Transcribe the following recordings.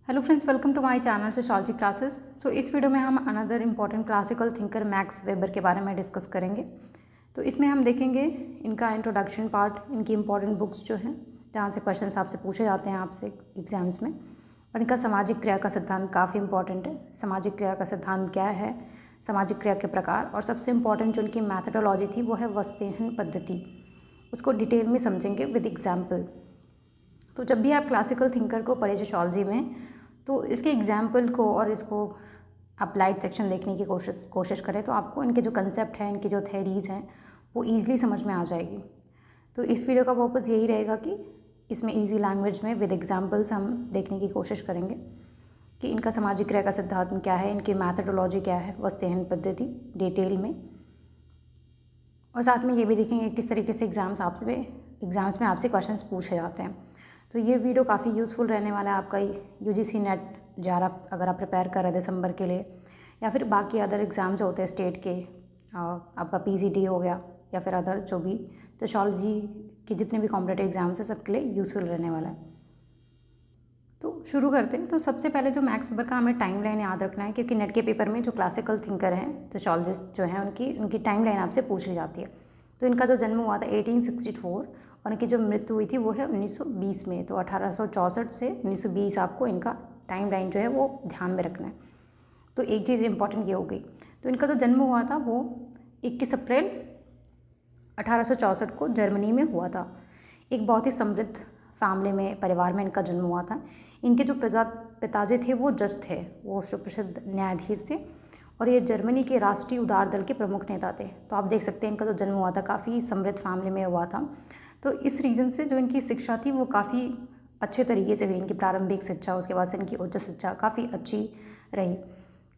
Hello friends, welcome to my channel sociology classes. So इस video में हम another important classical thinker Max Weber के बारे में डिस्कस करेंगे। तो इसमें हम देखेंगे इनका इंट्रोडक्शन पार्ट, इनकी इंपॉर्टेंट बुक्स जो हैं जहाँ से क्वेश्चंस आपसे पूछे जाते हैं आपसे एग्जाम्स में। और इनका सामाजिक क्रिया का सिद्धांत काफ़ी इंपॉर्टेंट है। सामाजिक क्रिया का सिद्धांत क्या है, सामाजिक क्रिया के प्रकार, और सबसे इम्पॉर्टेंट जो उनकी मैथडोलॉजी थी वो है वस्तुहन पद्धति। उसको डिटेल में समझेंगे विद एग्जाम्पल। तो जब भी आप क्लासिकल थिंकर को पढ़े सोशियोलॉजी में, तो इसके एग्जाम्पल को और इसको अप्लाइड सेक्शन देखने की कोशिश करें तो आपको इनके जो कंसेप्ट हैं, इनकी जो थेरीज़ हैं वो ईज़िली समझ में आ जाएगी। तो इस वीडियो का पर्पज़ यही रहेगा कि इसमें ईजी लैंग्वेज में विद एग्जाम्पल्स हम देखने की कोशिश करेंगे कि इनका सामाजिक क्रिया का सिद्धांत क्या है, इनकी मैथडोलॉजी क्या है, वस्तुहन पद्धति डिटेल में। और साथ में ये भी देखेंगे किस तरीके से एग्ज़ाम्स में आपसे क्वेश्चंस पूछे जाते हैं। तो ये वीडियो काफ़ी यूज़फुल रहने वाला है आपका यूजीसी नेट जारा अगर आप प्रिपेयर कर रहे हैं दिसंबर के लिए, या फिर बाकी अदर एग्ज़ाम्स होते हैं स्टेट के, आपका पीसीटी हो गया या फिर अदर जो भी सोशियोलॉजी के जितने भी कॉम्पिटिटिव एग्ज़ाम्स हैं सबके लिए यूज़फुल रहने वाला है। तो शुरू करते हैं। तो सबसे पहले जो मैक्स वेबर का हमें टाइम लाइन याद रखना है, क्योंकि नेट के पेपर में जो क्लासिकल थिंकर हैं, सोशियोलॉजिस्ट जो हैं, उनकी टाइम लाइन आपसे पूछ ली जाती है। तो इनका जो जन्म हुआ था 1864 और इनकी जो मृत्यु हुई थी वो है 1920 में। तो 1864 से 1920 आपको इनका टाइम लाइन जो है वो ध्यान में रखना है। तो एक चीज़ इंपॉर्टेंट ये हो गई। तो इनका जो जन्म हुआ था वो 21 अप्रैल 1864 को जर्मनी में हुआ था। एक बहुत ही समृद्ध फैमिली में, परिवार में इनका जन्म हुआ था। इनके जो पिताजी थे वो जज थे, वो सुप्रसिद्ध न्यायाधीश थे और ये जर्मनी के राष्ट्रीय उदार दल के प्रमुख नेता थे। तो आप देख सकते हैं इनका जो जन्म हुआ था काफ़ी समृद्ध फैमिली में हुआ था। तो इस रीजन से जो इनकी शिक्षा थी वो काफ़ी अच्छे तरीके से हुई। इनकी प्रारंभिक शिक्षा, उसके बाद से इनकी उच्च शिक्षा काफ़ी अच्छी रही।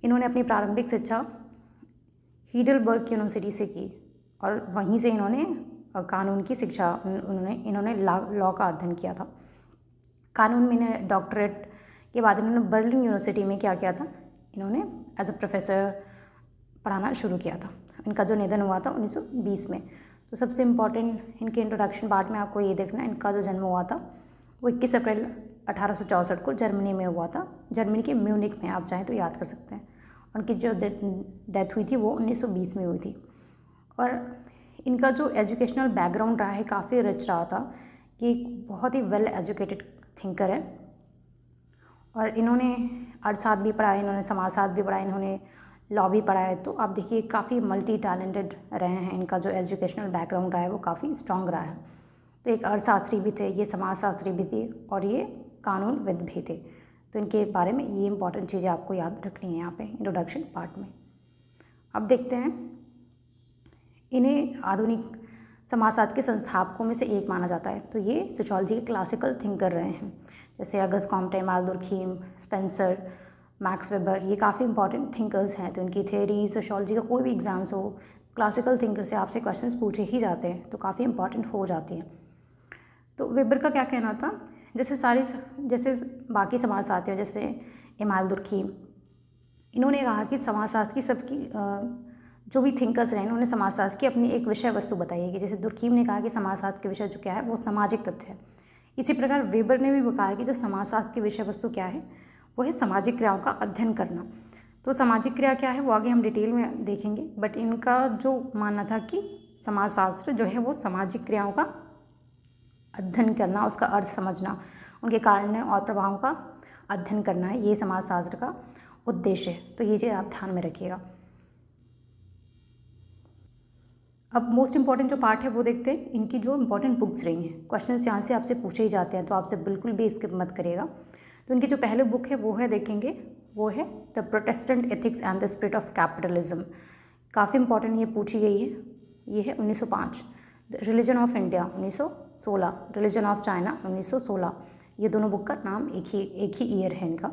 इन्होंने अपनी प्रारंभिक शिक्षा हीडलबर्ग यूनिवर्सिटी से की और वहीं से इन्होंने कानून की शिक्षा इन्होंने लॉ का अध्ययन किया था। कानून में इन्हें डॉक्टरेट के बाद इन्होंने बर्लिन यूनिवर्सिटी में क्या किया था, इन्होंने एज अ प्रोफेसर पढ़ाना शुरू किया था। इनका जो निधन हुआ था 1920 में। तो सबसे इम्पॉर्टेंट इनके इंट्रोडक्शन पार्ट में आपको ये देखना है, इनका जो जन्म हुआ था वो 21 अप्रैल 1864 को जर्मनी में हुआ था। जर्मनी के म्यूनिक में, आप चाहें तो याद कर सकते हैं। उनकी जो डेथ हुई थी वो 1920 में हुई थी। और इनका जो एजुकेशनल बैकग्राउंड रहा है काफ़ी रिच रहा था। ये एक बहुत ही वेल एजुकेटेड थिंकर है और इन्होंने अर्थशास्त्र भी पढ़ा है, इन्होंने समाजशास्त्र भी पढ़ा है, इन्होंने लॉ भी पढ़ा है। तो आप देखिए काफ़ी मल्टी टैलेंटेड रहे हैं। इनका जो एजुकेशनल बैकग्राउंड रहा है वो काफ़ी स्ट्रॉन्ग रहा है। तो एक अर्थशास्त्री भी थे, ये समाजशास्त्री भी थे और ये कानूनविद भी थे। तो इनके बारे में ये इंपॉर्टेंट चीज़ें आपको याद रखनी है यहाँ पे इंट्रोडक्शन पार्ट में। अब देखते हैं, इन्हें आधुनिक समाजशास्त्र के संस्थापकों में से एक माना जाता है। तो ये सोशियोलॉजी के क्लासिकल थिंकर रहे हैं, जैसे August Comte, Emmanuel Durkheim, Spencer, Max Weber, ये काफ़ी इंपॉर्टेंट थिंकर्स हैं। तो इनकी थेरी सोशियोलॉजी का कोई भी एग्जाम्स हो, क्लासिकल थिंकर से आपसे क्वेश्चंस पूछे ही जाते हैं, तो काफ़ी इंपॉर्टेंट हो जाती हैं। तो वेबर का क्या कहना था, जैसे बाकी समाजशास्त्री जैसे इमानुएल दुर्खीम, इन्होंने कहा कि समाजशास्त्र की सबकी जो भी थिंकर्स रहे उन्होंने समाजशास्त्र की अपनी एक विषय वस्तु बताई है कि जैसे दुर्खीम ने कहा कि समाजशास्त्र के विषय जो क्या है वो सामाजिक तथ्य है। इसी प्रकार वेबर ने भी कहा कि जो समाजशास्त्र की विषय वस्तु क्या है वो है सामाजिक क्रियाओं का अध्ययन करना। तो सामाजिक क्रिया क्या है वो आगे हम डिटेल में देखेंगे, बट इनका जो मानना था कि समाजशास्त्र जो है वो सामाजिक क्रियाओं का अध्ययन करना, उसका अर्थ समझना, उनके कारण और प्रभावों का अध्ययन करना है, ये समाजशास्त्र का उद्देश्य है। तो ये चीज़ आप ध्यान में रखिएगा। अब मोस्ट इंपॉर्टेंट जो पार्ट है वो देखते हैं, इनकी जो इंपॉर्टेंट बुक्स रही हैं। क्वेश्चंस यहाँ से आपसे पूछे ही जाते हैं, तो आपसे बिल्कुल भी स्किप मत करिएगा। तो इनकी जो पहले बुक है वो है, देखेंगे, वो है the Protestant ethics and the spirit of capitalism. काफ़ी इंपॉर्टेंट ये पूछी गई है। ये है 1905। The religion of India 1916, religion of China 1916। ये दोनों बुक का नाम एक ही ईयर है इनका।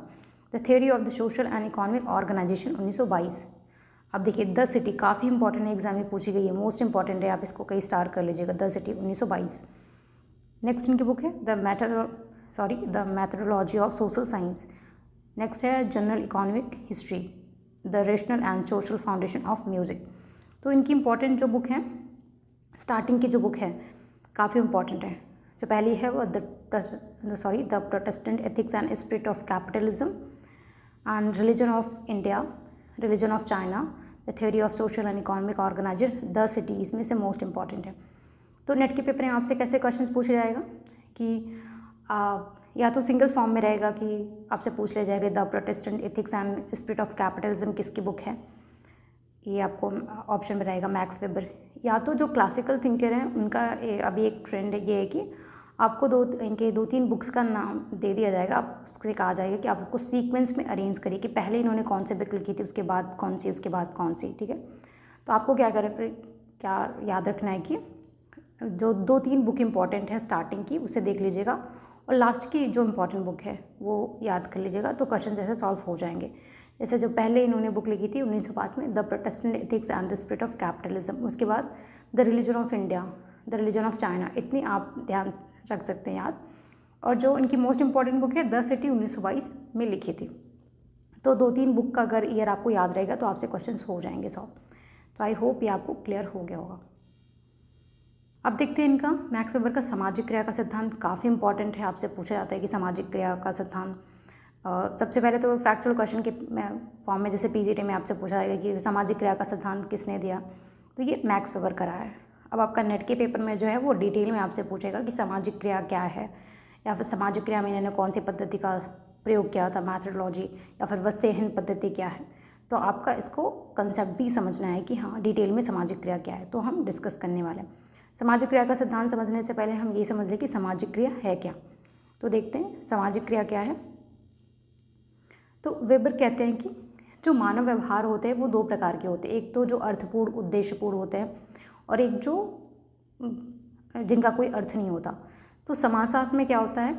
The theory of the social and economic organization 1922। अब देखिए द सिटी काफ़ी इंपॉर्टेंट एग्जाम में पूछी गई है, मोस्ट इंपॉर्टेंट है, आप इसको कई स्टार कर लीजिएगा, द सिटी 1922। नेक्स्ट इनकी बुक है the methodology of social science. Next है general economic history, the rational and social foundation of music. तो इनकी इंपॉर्टेंट जो बुक है, स्टार्टिंग की जो बुक है काफ़ी इंपॉर्टेंट है। जो पहली है वो the the Protestant ethics and spirit of capitalism and religion of India, religion of China, the theory of social and economic organiser, the city, इसमें से मोस्ट इंपॉर्टेंट है। तो नेट के पेपर में आपसे कैसे क्वेश्चंस पूछे जाएगा कि या तो सिंगल फॉर्म में रहेगा कि आपसे पूछ लिया जाएगा the Protestant ethics and spirit of capitalism किसकी बुक है, ये आपको ऑप्शन में रहेगा मैक्स वेबर। या तो जो क्लासिकल थिंकर हैं उनका अभी एक ट्रेंड ये है कि आपको इनके 2-3 बुक्स का नाम दे दिया जाएगा, आप उससे कहा जाएगा कि आप उसको सीक्वेंस में अरेंज करिए कि पहले इन्होंने कौन सी बुक लिखी थी, उसके बाद कौन सी, उसके बाद कौन सी, ठीक है। तो आपको क्या याद रखना है कि जो 2-3 बुक इंपॉर्टेंट है स्टार्टिंग की उसे देख लीजिएगा और लास्ट की जो इम्पॉर्टेंट बुक है वो याद कर लीजिएगा, तो क्वेश्चन ऐसे सॉल्व हो जाएंगे। जैसे जो पहले इन्होंने बुक लिखी थी 1905 में, the Protestant ethics and the spirit of capitalism, उसके बाद the religion of India, the religion of China, इतनी आप ध्यान रख सकते हैं याद। और जो इनकी मोस्ट इंपॉर्टेंट बुक है द सिटी 1922 में लिखी थी। तो 2-3 बुक का अगर ईयर आपको याद रहेगा तो आपसे क्वेश्चन हो जाएंगे सॉल्व। तो आई होप ये आपको क्लियर हो गया होगा। अब देखते हैं इनका मैक्स वेबर का सामाजिक क्रिया का सिद्धांत, काफ़ी इंपॉर्टेंट है, आपसे पूछा जाता है कि सामाजिक क्रिया का सिद्धांत। सबसे पहले तो फैक्चुअल क्वेश्चन के फॉर्म में जैसे पीजीटी में आपसे पूछा जाएगा कि सामाजिक क्रिया का सिद्धांत किसने दिया, तो ये मैक्स वेबर का रहा है। अब आपका नेट के पेपर में जो है वो डिटेल में आपसे पूछेगा कि सामाजिक क्रिया क्या है, या फिर सामाजिक क्रिया में इन्होंने कौन सी पद्धति का प्रयोग किया था, मैथडोलॉजी, या फिर वस्तुहीन पद्धति क्या है। तो आपका इसको कंसेप्ट भी समझना है कि हाँ डिटेल में सामाजिक क्रिया क्या है, तो हम डिस्कस करने वाले हैं। सामाजिक क्रिया का सिद्धांत समझने से पहले हम ये समझ लें कि सामाजिक क्रिया है क्या। तो देखते हैं सामाजिक क्रिया क्या है। तो वेबर कहते हैं कि जो मानव व्यवहार होते हैं वो 2 प्रकार के होते हैं, एक तो जो अर्थपूर्ण उद्देश्यपूर्ण होते हैं और एक जो जिनका कोई अर्थ नहीं होता। तो समाजशास्त्र में क्या होता है,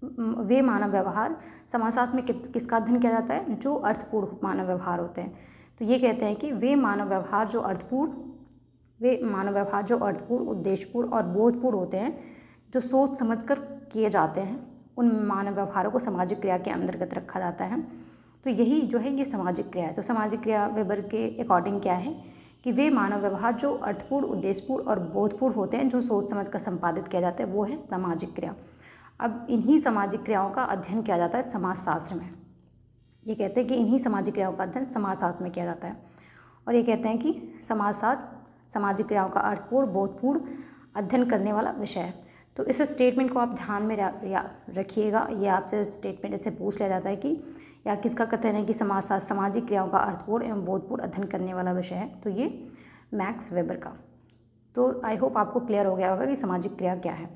वे मानव व्यवहार, समाजशास्त्र में किसका अध्ययन किया जाता है, जो अर्थपूर्ण मानव व्यवहार होते हैं। तो ये कहते हैं कि वे मानव व्यवहार जो अर्थपूर्ण उद्देश्यपूर्ण और बोधपूर्ण होते हैं, जो सोच समझकर किए जाते हैं, उन मानव व्यवहारों को सामाजिक क्रिया के अंतर्गत रखा जाता है। तो यही जो है ये सामाजिक क्रिया है। तो सामाजिक क्रिया वेबर के अकॉर्डिंग क्या है कि वे मानव व्यवहार जो अर्थपूर्ण, उद्देश्यपूर्ण और बोधपूर्ण होते हैं, जो सोच समझकर संपादित किया जाता है, वो है सामाजिक क्रिया। अब इन्हीं सामाजिक क्रियाओं का अध्ययन किया जाता है समाजशास्त्र में। ये कहते हैं कि इन्हीं सामाजिक क्रियाओं का अध्ययन समाजशास्त्र में किया जाता है और ये कहते हैं कि समाजशास्त्र सामाजिक क्रियाओं का अर्थपूर्ण, बोधपूर्ण अध्ययन करने वाला विषय है। तो इस स्टेटमेंट को आप ध्यान में रखिएगा। ये आपसे स्टेटमेंट ऐसे पूछ लिया जाता है कि या किसका कथन है कि समाजशास्त्र सामाजिक क्रियाओं का अर्थपूर्ण एवं बोधपूर्ण अध्ययन करने वाला विषय है, तो ये मैक्स वेबर का। तो आई होप आपको क्लियर हो गया होगा कि सामाजिक क्रिया क्या है।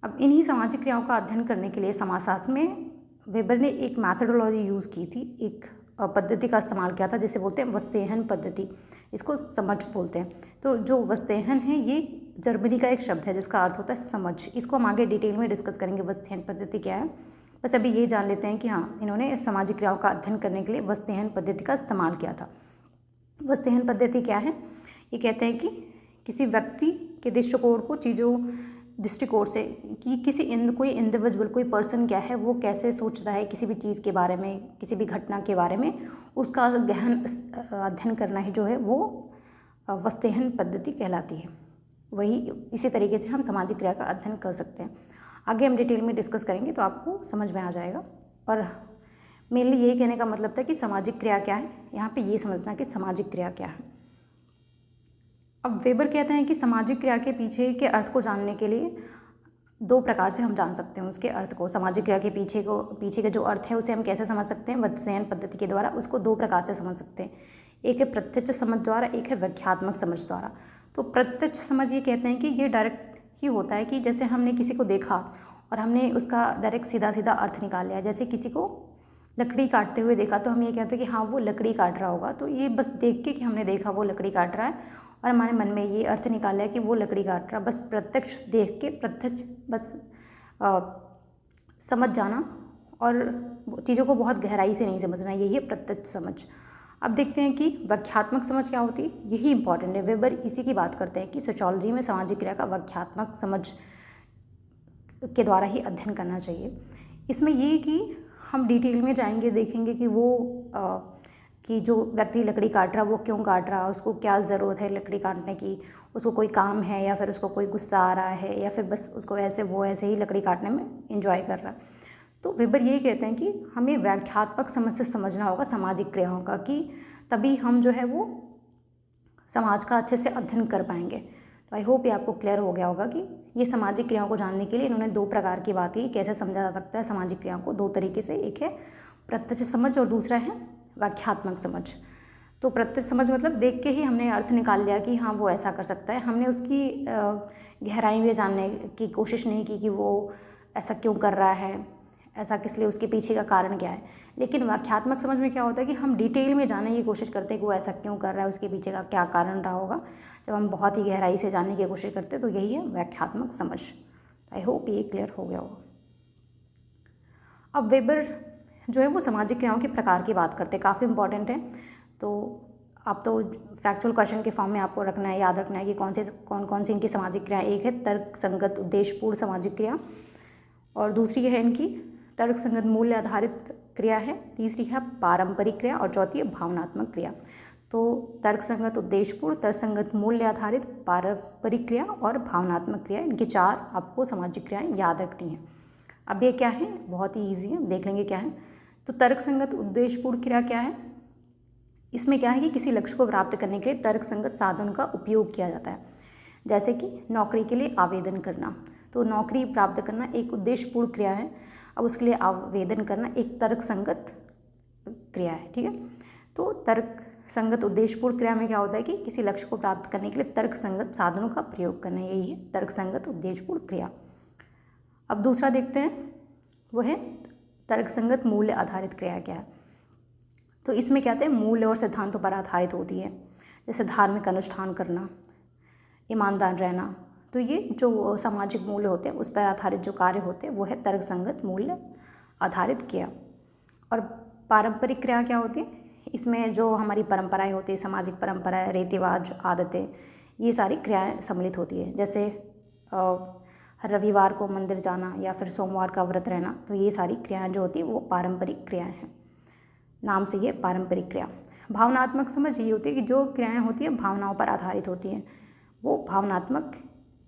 अब इन्हीं सामाजिक क्रियाओं का अध्ययन करने के लिए समाजशास्त्र में वेबर ने एक मैथडोलॉजी यूज़ की थी, एक पद्धति का इस्तेमाल किया था जिसे बोलते हैं वस्तुहीन पद्धति, इसको समझ बोलते हैं। तो जो वस्तुहीन है ये जर्मनी का एक शब्द है जिसका अर्थ होता है समझ। इसको हम आगे डिटेल में डिस्कस करेंगे वस्तुहीन पद्धति क्या है। बस अभी ये जान लेते हैं कि हाँ इन्होंने सामाजिक क्रियाओं का अध्ययन करने के लिए वस्तुहीन पद्धति का इस्तेमाल किया था। वस्तुहीन पद्धति क्या है, ये कहते हैं कि किसी व्यक्ति के दृष्टिकोण से कि कोई इंडिविजुअल, कोई पर्सन क्या है, वो कैसे सोचता है किसी भी चीज़ के बारे में, किसी भी घटना के बारे में, उसका गहन अध्ययन करना ही जो है वो वस्तुहीन पद्धति कहलाती है। वही इसी तरीके से हम सामाजिक क्रिया का अध्ययन कर सकते हैं। आगे हम डिटेल में डिस्कस करेंगे तो आपको समझ में आ जाएगा। और मेनली यही कहने का मतलब था कि सामाजिक क्रिया क्या है, यहाँ पे ये समझना कि सामाजिक क्रिया क्या है। अब वेबर कहते हैं कि सामाजिक क्रिया के पीछे के अर्थ को जानने के लिए 2 प्रकार से हम जान सकते हैं उसके अर्थ को। सामाजिक क्रिया के पीछे के जो अर्थ है उसे हम कैसे समझ सकते हैं, वस्तुहीन पद्धति के द्वारा उसको 2 प्रकार से समझ सकते हैं। एक है प्रत्यक्ष समझ द्वारा, एक है व्याख्यात्मक समझ द्वारा। तो प्रत्यक्ष समझ ये कहते हैं कि ये डायरेक्ट ही होता है कि जैसे हमने किसी को देखा और हमने उसका डायरेक्ट सीधा अर्थ निकाल लिया। जैसे किसी को लकड़ी काटते हुए देखा तो हम ये कहते हैं कि हाँ वो लकड़ी काट रहा होगा, तो ये बस देख के कि हमने देखा वो लकड़ी काट रहा है और हमारे मन में ये अर्थ निकाल लिया कि वो लकड़ी काट रहा। बस प्रत्यक्ष देख के प्रत्यक्ष बस समझ जाना और चीज़ों को बहुत गहराई से नहीं समझना, यही है प्रत्यक्ष समझ। अब देखते हैं कि व्याख्यात्मक समझ क्या होती है, यही इंपॉर्टेंट है। वेबर इसी की बात करते हैं कि सोशियोलॉजी में सामाजिक क्रिया का व्याख्यात्मक समझ के द्वारा ही अध्ययन करना चाहिए। इसमें ये कि हम डिटेल में जाएंगे, देखेंगे कि कि जो व्यक्ति लकड़ी काट रहा है वो क्यों काट रहा है, उसको क्या ज़रूरत है लकड़ी काटने की, उसको कोई काम है या फिर उसको कोई गुस्सा आ रहा है या फिर बस उसको ऐसे ही लकड़ी काटने में एंजॉय कर रहा है। तो वेबर यही कहते हैं कि हमें व्याख्यात्मक समझ से समझना होगा सामाजिक क्रियाओं का, कि तभी हम जो है वो समाज का अच्छे से अध्ययन कर पाएंगे। तो आई होप ये आपको क्लियर हो गया होगा कि ये सामाजिक क्रियाओं को जानने के लिए इन्होंने 2 प्रकार की बात की, कैसे समझा जा सकता है सामाजिक क्रियाओं को 2 तरीके से। एक है प्रत्यक्ष समझ और दूसरा है व्याख्यात्मक समझ। तो प्रत्यक्ष समझ मतलब देख के ही हमने अर्थ निकाल लिया कि हाँ वो ऐसा कर सकता है, हमने उसकी गहराई में जानने की कोशिश नहीं की कि वो ऐसा क्यों कर रहा है, ऐसा किस लिए, उसके पीछे का कारण क्या है। लेकिन व्याख्यात्मक समझ में क्या होता है कि हम डिटेल में जानने की कोशिश करते हैं कि वो ऐसा क्यों कर रहा है, उसके पीछे का क्या कारण रहा होगा। जब हम बहुत ही गहराई से जानने की कोशिश करते हैं तो यही है व्याख्यात्मक समझ। आई होप ये क्लियर हो गया होगा। अब वेबर जो है वो सामाजिक क्रियाओं के प्रकार की बात करते हैं, काफ़ी इंपॉर्टेंट है। तो आप तो फैक्चुअल क्वेश्चन के फॉर्म में आपको रखना है, याद रखना है कि कौन कौन सी इनकी सामाजिक क्रिया। एक है तर्क संगत उद्देश्यपूर्ण सामाजिक क्रिया, और दूसरी है इनकी तर्क संगत मूल्य आधारित क्रिया है, तीसरी है पारंपरिक क्रिया और चौथी है भावनात्मक क्रिया। तो तर्क संगत उद्देश्यपूर्ण, तर्क संगत मूल्य आधारित, पारंपरिक क्रिया और भावनात्मक क्रिया, इनकी 4 आपको सामाजिक क्रियाएं याद रखनी है। अब ये क्या है, बहुत ही ईजी है, देख लेंगे क्या है। तो तर्क संगत उद्देश्यपूर्ण क्रिया क्या है, इसमें क्या है कि किसी लक्ष्य को प्राप्त करने के लिए तर्क संगत साधन का उपयोग किया जाता है। जैसे कि नौकरी के लिए आवेदन करना, तो नौकरी प्राप्त करना एक उद्देश्यपूर्ण क्रिया है, अब उसके लिए आवेदन करना एक तर्क संगत क्रिया है, ठीक है। तो तर्क संगत उद्देश्यपूर्ण क्रिया में क्या होता है कि किसी लक्ष्य को प्राप्त करने के लिए तर्क संगत साधनों का प्रयोग करना, यही है तर्क संगत उद्देश्यपूर्ण क्रिया। अब दूसरा देखते हैं, वो है तर्क संगत मूल्य आधारित क्रिया क्या है। तो इसमें क्या कहते हैं, मूल्य और सिद्धांतों पर आधारित होती है, जैसे धार्मिक अनुष्ठान करना, ईमानदार रहना। तो ये जो सामाजिक मूल्य होते हैं उस पर आधारित जो कार्य होते हैं वो है तर्क संगत मूल्य आधारित क्रिया। और पारंपरिक क्रिया क्या होती है, इसमें जो हमारी परंपराएं होती है, सामाजिक परंपराएं, रीति रिवाज, आदतें, ये सारी क्रियाएं सम्मिलित होती है। जैसे हर रविवार को मंदिर जाना या फिर सोमवार का व्रत रहना, तो ये सारी क्रियाएं जो होती है वो पारंपरिक क्रियाएं हैं, नाम से ये पारंपरिक क्रिया। भावनात्मक समझ ये होती है कि जो क्रियाएं होती हैं भावनाओं पर आधारित होती हैं, वो भावनात्मक,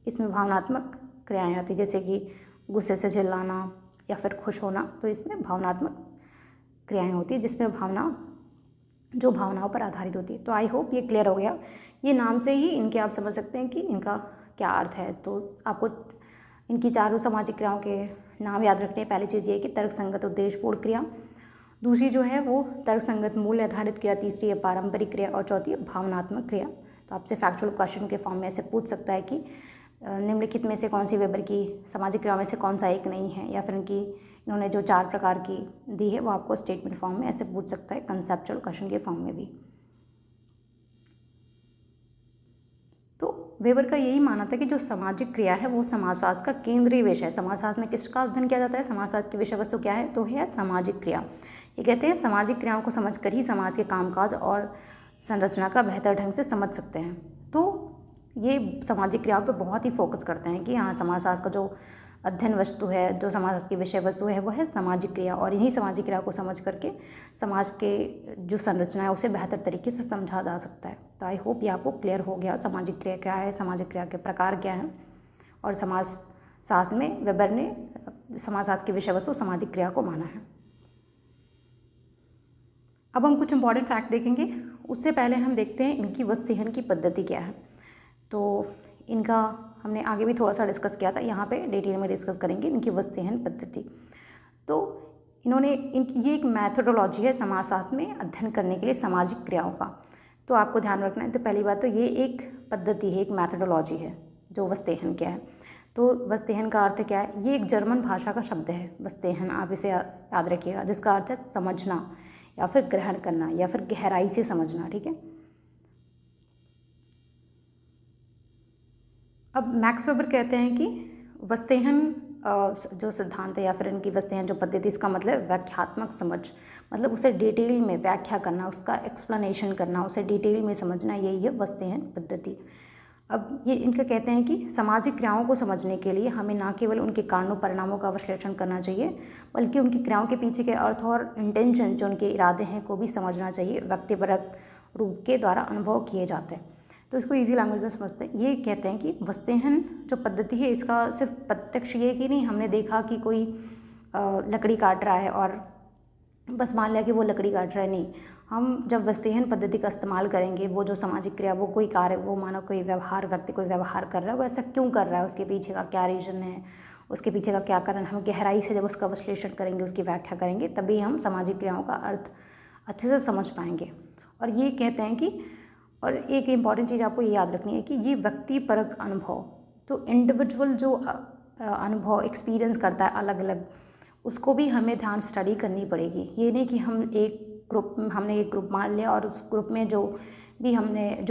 इसमें भावनात्मक क्रियाएं आती हैं, जैसे कि गुस्से से चिल्लाना या फिर खुश होना, तो इसमें भावनात्मक क्रियाएं होती हैं जिसमें जो भावनाओं पर आधारित होती है। तो आई होप ये क्लियर हो गया। ये नाम से ही इनके आप समझ सकते हैं कि इनका क्या अर्थ है। तो आपको इनकी 4 सामाजिक क्रियाओं के नाम याद रखने हैं। पहली चीज़ ये कि तर्क संगत उद्देश्यपूर्ण क्रिया, दूसरी जो है वो तर्क संगत मूल्य आधारित क्रिया, तीसरी है पारंपरिक क्रिया और चौथी है भावनात्मक क्रिया। तो आपसे फैक्चुअल क्वेश्चन के फॉर्म में ऐसे पूछ सकता है कि निम्नलिखित में से कौन सी वेबर की सामाजिक क्रियाओं में से कौन सा एक नहीं है, या फिर इन्होंने जो 4 प्रकार की दी है वो आपको स्टेटमेंट फॉर्म में ऐसे पूछ सकता है, कंसेप्चुअल क्वेश्चन के फॉर्म में भी। तो वेबर का यही मानना था कि जो सामाजिक क्रिया है वो समाजशास्त्र का केंद्रीय विषय है। समाजशास्त्र में किसका अध्ययन किया जाता है, समाजशास्त्र की विषय वस्तु क्या है, तो है सामाजिक क्रिया। ये कहते हैं सामाजिक क्रियाओं को समझकर ही समाज के कामकाज और संरचना का बेहतर ढंग से समझ सकते हैं। तो ये सामाजिक क्रियाओं पे बहुत ही फोकस करते हैं कि हाँ समाजशास्त्र का जो अध्ययन वस्तु है, जो समाजशास्त्र की विषय वस्तु है वो है सामाजिक क्रिया, और इन्हीं सामाजिक क्रिया को समझ करके समाज के जो संरचना है उसे बेहतर तरीके से समझा जा सकता है। तो आई होप ये आपको क्लियर हो गया सामाजिक क्रिया क्या है, सामाजिक क्रिया के प्रकार क्या हैं, और समाजशास्त्र में वेबर ने समाजशास्त्र की विषय वस्तु सामाजिक क्रिया को माना है। अब हम कुछ इंपॉर्टेंट फैक्ट देखेंगे, उससे पहले हम देखते हैं इनकी वस्तुहन की पद्धति क्या है। तो इनका हमने आगे भी थोड़ा सा डिस्कस किया था, यहाँ पे डिटेल में डिस्कस करेंगे इनकी वस्तुहन पद्धति। तो इन्होंने ये एक मैथडोलॉजी है समाजशास्त्र में अध्ययन करने के लिए सामाजिक क्रियाओं का। तो आपको ध्यान रखना है, तो पहली बात तो ये एक पद्धति है, एक मैथडोलॉजी है जो वस्तुहन क्या है। तो वस्तुहन का अर्थ क्या है, ये एक जर्मन भाषा का शब्द है वस्तुहन, आप इसे याद रखिएगा, जिसका अर्थ है समझना या फिर ग्रहण करना या फिर गहराई से समझना, ठीक है। अब मैक्स वेबर कहते हैं कि वस्तुहन जो सिद्धांत है या फिर इनकी वस्तुहन जो पद्धति, इसका मतलब व्याख्यात्मक समझ, मतलब उसे डिटेल में व्याख्या करना, उसका एक्सप्लेनेशन करना, उसे डिटेल में समझना, यही है वस्तुहन पद्धति। अब ये इनका कहते हैं कि सामाजिक क्रियाओं को समझने के लिए हमें न केवल उनके कारणों परिणामों का विश्लेषण करना चाहिए, बल्कि उनकी क्रियाओं के पीछे के अर्थ और इंटेंशन, जो उनके इरादे हैं, को भी समझना चाहिए। व्यक्तिपरक रूप के द्वारा अनुभव किए जाते हैं। तो इसको इजी लैंग्वेज में समझते हैं। ये कहते हैं कि वस्तेहन जो पद्धति है इसका सिर्फ प्रत्यक्ष ये कि नहीं हमने देखा कि कोई लकड़ी काट रहा है और बस मान लिया कि वो लकड़ी काट रहा है, नहीं। हम जब वस्तेहन पद्धति का इस्तेमाल करेंगे, वो जो सामाजिक क्रिया, वो कोई कार्य, वो मानो कोई व्यवहार, व्यक्ति कोई व्यवहार कर रहा है, वो ऐसा क्यों कर रहा है, उसके पीछे का क्या रीज़न है, उसके पीछे का क्या कारण, हम गहराई से जब उसका विश्लेषण करेंगे, उसकी व्याख्या करेंगे, तभी हम सामाजिक क्रियाओं का अर्थ अच्छे से समझ पाएंगे। और ये कहते हैं कि, और एक इम्पॉर्टेंट चीज़ आपको ये याद रखनी है कि ये व्यक्तिपरक अनुभव, तो इंडिविजुअल जो अनुभव एक्सपीरियंस करता है अलग अलग, उसको भी हमें ध्यान स्टडी करनी पड़ेगी। ये नहीं कि हमने एक ग्रुप मान लिया और उस ग्रुप में जो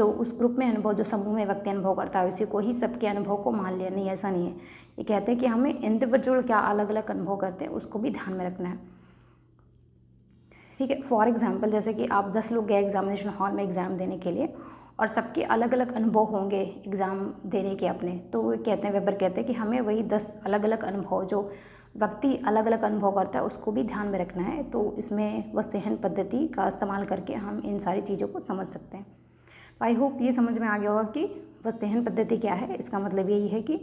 उस ग्रुप में अनुभव, जो समूह में व्यक्ति अनुभव करता है, उसी को ही सबके अनुभव को मान लिया, नहीं, ऐसा नहीं है। ये कहते हैं कि हमें इंडिविजुअल क्या अलग अलग अनुभव करते हैं उसको भी ध्यान में रखना है, ठीक है। फॉर एग्जाम्पल, जैसे कि आप 10 लोग गए एग्जामिनेशन हॉल में एग्ज़ाम देने के लिए और सबके अलग अलग अनुभव होंगे एग्ज़ाम देने के अपने, तो वो कहते हैं, वेबर कहते हैं कि हमें वही 10 अलग अलग अनुभव, जो व्यक्ति अलग अलग अनुभव करता है, उसको भी ध्यान में रखना है। तो इसमें वस्तेहन पद्धति का इस्तेमाल करके हम इन सारी चीज़ों को समझ सकते हैं। तो आई होप ये समझ में आ गया होगा कि वस्तेहन पद्धति क्या है। इसका मतलब यही है कि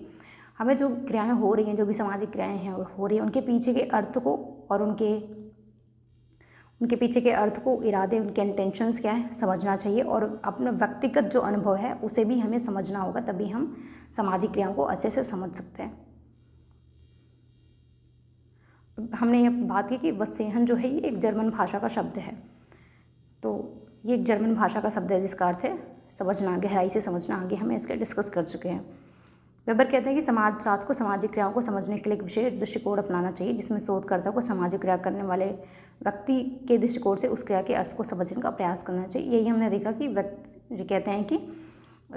हमें जो क्रियाएँ हो रही हैं, जो भी सामाजिक क्रियाएँ हैं हो रही हैं, उनके पीछे के अर्थ को और उनके पीछे के अर्थ को, इरादे, उनके इंटेंशंस क्या है, समझना चाहिए। और अपना व्यक्तिगत जो अनुभव है उसे भी हमें समझना होगा, तभी हम सामाजिक क्रियाओं को अच्छे से समझ सकते हैं। हमने ये बात की कि वस्तेहन जो है ये एक जर्मन भाषा का शब्द है। तो ये एक जर्मन भाषा का शब्द है जिसका अर्थ है समझना, गहराई से समझना। आगे हमें इसके डिस्कस कर चुके हैं। वेबर कहते हैं कि समाजशास्त्र को सामाजिक क्रियाओं को समझने के लिए एक विशेष दृष्टिकोण अपनाना चाहिए, जिसमें शोधकर्ता को सामाजिक क्रिया करने वाले व्यक्ति के दृष्टिकोण से उस क्रिया के अर्थ को समझने का प्रयास करना चाहिए। यही हमने देखा कि व्यक्ति कहते हैं कि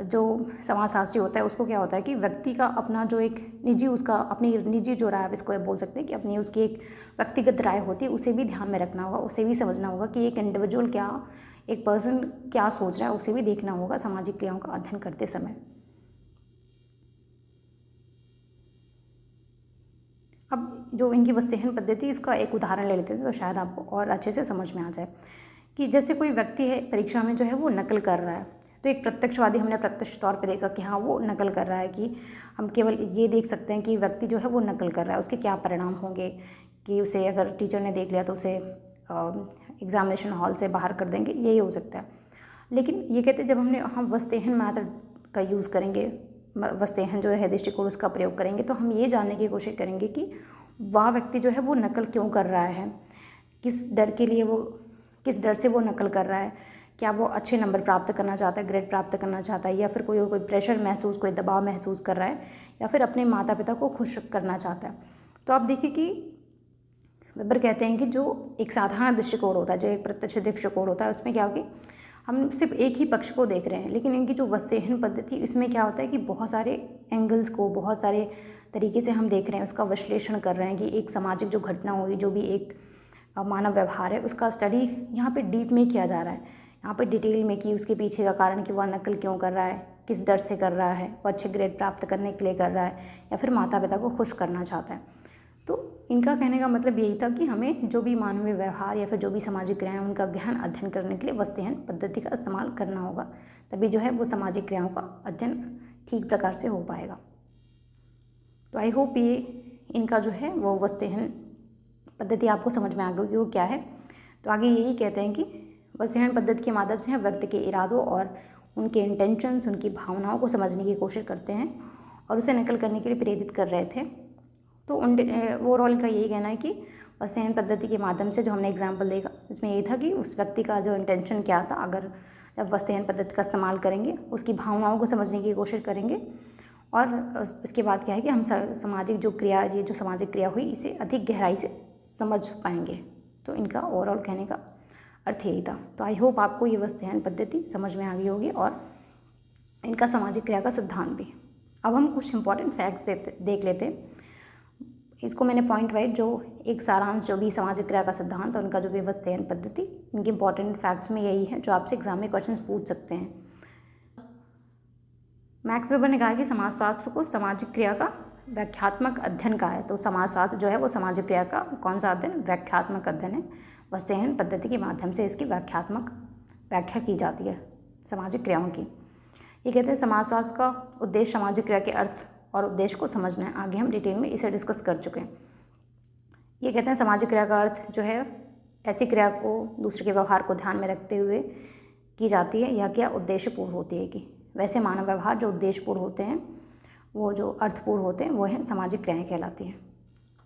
जो समाजशास्त्री होता है उसको क्या होता है कि व्यक्ति का अपना जो एक निजी, उसका अपनी निजी जो राय, इसको बोल सकते हैं कि अपनी उसकी एक व्यक्तिगत राय होती है, उसे भी ध्यान में रखना होगा, उसे भी समझना होगा कि एक इंडिविजुअल क्या, एक पर्सन क्या सोच रहा है, उसे भी देखना होगा सामाजिक क्रियाओं का अध्ययन करते समय। अब जो इनकी वस्तेहन पद्धति, इसका एक उदाहरण ले लेते हैं तो शायद आपको और अच्छे से समझ में आ जाए। कि जैसे कोई व्यक्ति है परीक्षा में जो है वो नकल कर रहा है, तो एक प्रत्यक्षवादी हमने प्रत्यक्ष तौर पे देखा कि हाँ वो नकल कर रहा है, कि हम केवल ये देख सकते हैं कि व्यक्ति जो है वो नकल कर रहा है, उसके क्या परिणाम होंगे, कि उसे अगर टीचर ने देख लिया तो उसे एग्जामिनेशन हॉल से बाहर कर देंगे, यही हो सकता है। लेकिन ये कहते हैं जब हम वस्तेहन मैथड का यूज़ करेंगे, वस्तेहन जो है दृष्टिकोण उसका प्रयोग करेंगे, तो हम ये जानने की कोशिश करेंगे कि वह व्यक्ति जो है वो नकल क्यों कर रहा है, किस डर से वो नकल कर रहा है। क्या वो अच्छे नंबर प्राप्त करना चाहता है, ग्रेड प्राप्त करना चाहता है, या फिर कोई प्रेशर महसूस, कोई दबाव महसूस कर रहा है, या फिर अपने माता पिता को खुश करना चाहता है। तो आप देखिए कि वेबर कहते हैं कि जो एक साधारण दृष्टिकोण होता है, जो एक प्रत्यक्ष दृष्टिकोण होता है, उसमें क्या होगी, हम सिर्फ एक ही पक्ष को देख रहे हैं। लेकिन इनकी जो वस्तेहन पद्धति, इसमें क्या होता है कि बहुत सारे एंगल्स को, बहुत सारे तरीके से हम देख रहे हैं, उसका विश्लेषण कर रहे हैं कि एक सामाजिक जो घटना हुई, जो भी एक मानव व्यवहार है, उसका स्टडी यहाँ पे डीप में किया जा रहा है, यहाँ पे डिटेल में, कि उसके पीछे का कारण कि वह नकल क्यों कर रहा है, किस डर से कर रहा है, वो अच्छे ग्रेड प्राप्त करने के लिए कर रहा है, या फिर माता पिता को खुश करना चाहता है। तो इनका कहने का मतलब यही था कि हमें जो भी मानवीय व्यवहार या फिर जो भी सामाजिक क्रियाएं, उनका गहन अध्ययन करने के लिए वस्तेहन पद्धति का इस्तेमाल करना होगा, तभी जो है वो सामाजिक क्रियाओं का अध्ययन ठीक प्रकार से हो पाएगा। तो आई होप ये इनका जो है वो वस्तेहन पद्धति आपको समझ में आ गई वो क्या है। तो आगे यही कहते हैं कि वस्तेहन पद्धति के माध्यम से हम व्यक्ति के इरादों और उनके इंटेंशंस, उनकी भावनाओं को समझने की कोशिश करते हैं और उसे नकल करने के लिए प्रेरित कर रहे थे। तो ओवरऑल का यही कहना है कि वस्तेहन पद्धति के माध्यम से जो हमने एग्जाम्पल देखा, इसमें यही था कि उस व्यक्ति का जो इंटेंशन क्या था, अगर जब वस्तेहन पद्धति का इस्तेमाल करेंगे, उसकी भावनाओं को समझने की कोशिश करेंगे, और इसके बाद क्या है कि हम सामाजिक जो क्रिया, ये जो सामाजिक क्रिया हुई, इसे अधिक गहराई से समझ पाएंगे। तो इनका ओवरऑल कहने का अर्थ यही था। तो आई होप आपको ये वस्तेहन पद्धति समझ में आ गई होगी और इनका सामाजिक क्रिया का सिद्धांत भी। अब हम कुछ इंपॉर्टेंट फैक्ट्स देख लेते हैं। इसको मैंने पॉइंट वाइज जो एक सारांश, जो भी सामाजिक क्रिया का सिद्धांत और उनका जो भी वस्तेहन पद्धति, इनके इंपॉर्टेंट फैक्ट्स में यही है जो आपसे एग्जाम में क्वेश्चंस पूछ सकते हैं। मैक्स वेबर ने कहा कि समाजशास्त्र को सामाजिक क्रिया का व्याख्यात्मक अध्ययन कहा है। तो समाजशास्त्र जो है वो सामाजिक क्रिया का कौन सा अध्ययन, व्याख्यात्मक अध्ययन है। वस्तेहन पद्धति के माध्यम से इसकी व्याख्यात्मक व्याख्या की जाती है सामाजिक क्रियाओं की। ये कहते हैं समाजशास्त्र का उद्देश्य सामाजिक क्रिया के अर्थ और उद्देश्य को समझना है। आगे हम डिटेल में इसे डिस्कस कर चुके हैं। ये कहते हैं सामाजिक क्रिया का अर्थ जो है ऐसी क्रिया को दूसरे के व्यवहार को ध्यान में रखते हुए की जाती है या क्या उद्देश्यपूर्ण होती है कि वैसे मानव व्यवहार जो उद्देश्यपूर्ण होते हैं, वो जो अर्थपूर्ण होते हैं, वो हैं सामाजिक क्रियाएँ कहलाती हैं।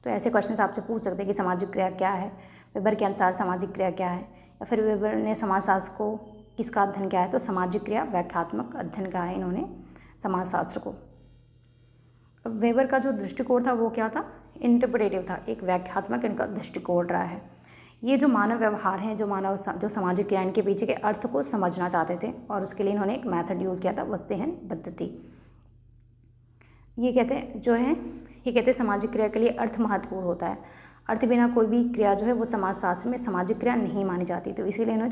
तो ऐसे क्वेश्चन आपसे पूछ सकते हैं कि सामाजिक क्रिया क्या है, वेबर के अनुसार सामाजिक क्रिया क्या है, या फिर वेबर ने समाजशास्त्र को किसका अध्ययन किया है, तो सामाजिक क्रिया व्याख्यात्मक अध्ययन कहा है इन्होंने समाजशास्त्र को। अब वेबर का जो दृष्टिकोण था वो क्या था, इंटरप्रेटिव था, एक व्याख्यात्मक इनका दृष्टिकोण रहा है। ये जो मानव व्यवहार हैं, जो सामाजिक क्रिया, इनके पीछे के अर्थ को समझना चाहते थे और उसके लिए इन्होंने एक मेथड यूज़ किया था, वस्तुहन पद्धति। ये कहते हैं सामाजिक क्रिया के लिए अर्थ महत्वपूर्ण होता है। अर्थ बिना कोई भी क्रिया जो है वो समाजशास्त्र में सामाजिक क्रिया नहीं मानी जाती। तो इसीलिए इन्होंने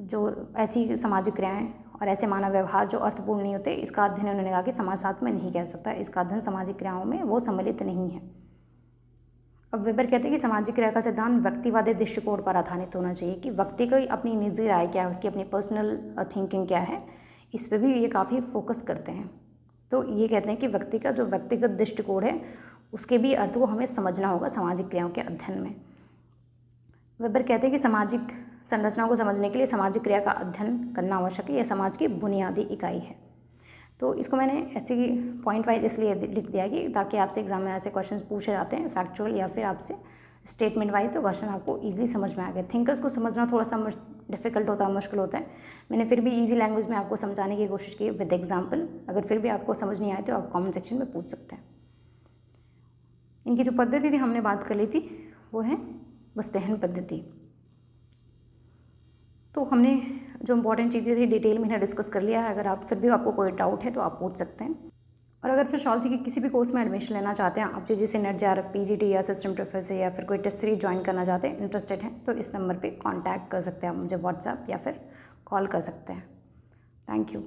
जो ऐसी सामाजिक क्रियाएं और ऐसे मानव व्यवहार जो अर्थपूर्ण नहीं होते, इसका अध्ययन उन्होंने कहा कि समाजशास्त्र में नहीं कर सकता, इसका अध्ययन सामाजिक क्रियाओं में वो सम्मिलित नहीं है। अब वेबर कहते हैं कि सामाजिक क्रिया का सिद्धांत व्यक्तिवादी दृष्टिकोण पर आधारित होना चाहिए कि व्यक्ति की अपनी निजी राय क्या है, उसकी अपनी पर्सनल थिंकिंग क्या है, इस पर भी ये काफ़ी फोकस करते हैं। तो ये कहते हैं कि व्यक्ति का जो व्यक्तिगत दृष्टिकोण है उसके भी अर्थ को हमें समझना होगा सामाजिक क्रियाओं के अध्ययन में। वेबर कहते हैं कि सामाजिक संरचनाओं को समझने के लिए सामाजिक क्रिया का अध्ययन करना आवश्यक है, यह समाज की बुनियादी इकाई है। तो इसको मैंने ऐसे ही पॉइंट वाइज इसलिए लिख दिया कि ताकि आपसे एग्जाम में ऐसे क्वेश्चंस पूछे जाते हैं फैक्चुअल या फिर आपसे स्टेटमेंट वाइज, तो क्वेश्चन आपको इजीली समझ में आ गया। थिंकर्स को समझना थोड़ा सा डिफिकल्ट होता है, मुश्किल होता है। मैंने फिर भी इजी लैंग्वेज में आपको समझाने की कोशिश की विद एग्जाम्पल। अगर फिर भी आपको समझ नहीं आए तो आप कॉमेंट सेक्शन में पूछ सकते हैं। इनकी जो पद्धति थी हमने बात कर ली थी, वो है वस्तुहन पद्धति। तो हमने जो इम्पोर्टेंट चीज़ें थी डिटेल में इन्हें डिस्कस कर लिया है। अगर आप फिर भी आपको कोई डाउट है तो आप पूछ सकते हैं। और अगर फिर सोशियोलॉजी के किसी भी कोर्स में एडमिशन लेना चाहते हैं आप, जो जैसे नेट JRF PGT या सिस्टम प्रोफेसर या फिर कोई टेस्ट सीरीज ज्वाइन करना चाहते हैं, इंटरेस्टेड हैं, तो इस नंबर पे कांटेक्ट कर सकते हैं आप मुझे, व्हाट्सएप या फिर कॉल कर सकते हैं। Thank you.